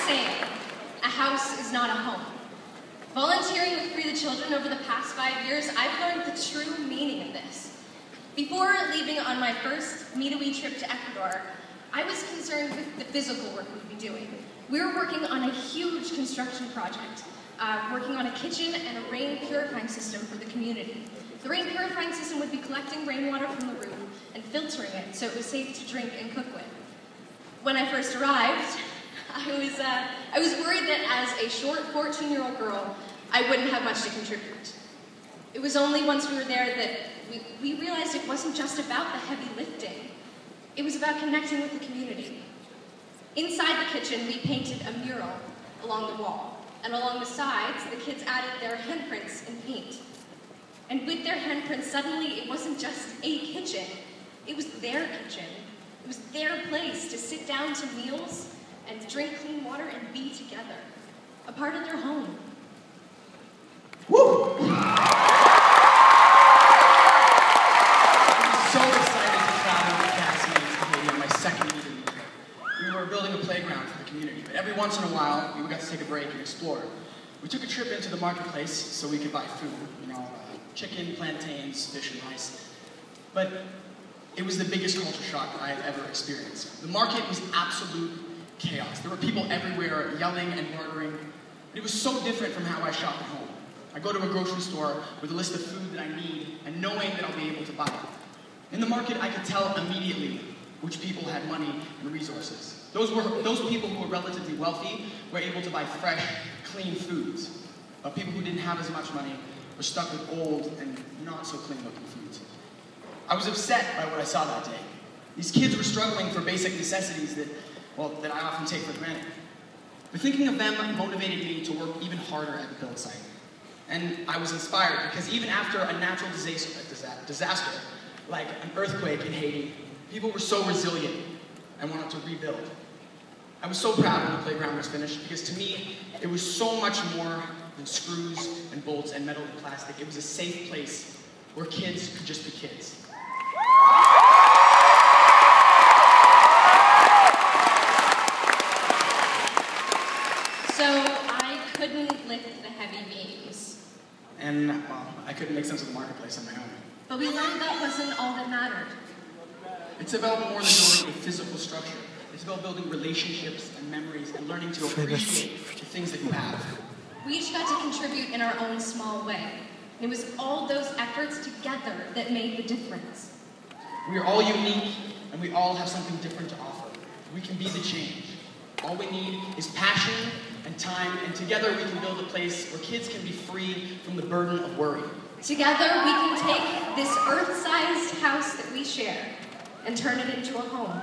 saying, a house is not a home. Volunteering with Free the Children over the past 5 years, I've learned the true meaning of this. Before leaving on my first Me to We trip to Ecuador, I was concerned with the physical work we'd be doing. We were working on a huge construction project, working on a kitchen and a rain purifying system for the community. The rain purifying system would be collecting rainwater from the roof and filtering it so it was safe to drink and cook with. When I first arrived, I was worried that as a short 14-year-old girl, I wouldn't have much to contribute. It was only once we were there that we realized it wasn't just about the heavy lifting. It was about connecting with the community. Inside the kitchen, we painted a mural along the wall, and along the sides, the kids added their handprints in paint. And with their handprints, suddenly it wasn't just a kitchen, it was their kitchen. It was their place to sit down to meals and drink clean water and be together, a part of their home. Woo! I'm so excited to travel with classmates to Haiti on my second meeting. We were building a playground for the community, but every once in a while, we got to take a break and explore. We took a trip into the marketplace so we could buy food, chicken, plantains, fish, and rice. But it was the biggest culture shock I had ever experienced. The market was absolute chaos. There were people everywhere yelling and bartering. It was so different from how I shop at home. I go to a grocery store with a list of food that I need and knowing that I'll be able to buy it. In the market, I could tell immediately which people had money and resources. Those people who were relatively wealthy were able to buy fresh, clean foods. But people who didn't have as much money were stuck with old and not so clean-looking foods. I was upset by what I saw that day. These kids were struggling for basic necessities that I often take for granted. But thinking of them motivated me to work even harder at the build site. And I was inspired because even after a natural disaster, like an earthquake in Haiti, people were so resilient and wanted to rebuild. I was so proud when the playground was finished because to me, it was so much more than screws and bolts and metal and plastic. It was a safe place where kids could just be kids. So I couldn't lift the heavy beams. And, I couldn't make sense of the marketplace on my own. But we learned that wasn't all that mattered. It's about more than building a physical structure. It's about building relationships and memories and learning to appreciate the things that you have. We each got to contribute in our own small way. It was all those efforts together that made the difference. We are all unique, and we all have something different to offer. We can be the change. All we need is passion and time, and together we can build a place where kids can be free from the burden of worry. Together we can take this earth-sized house that we share and turn it into a home.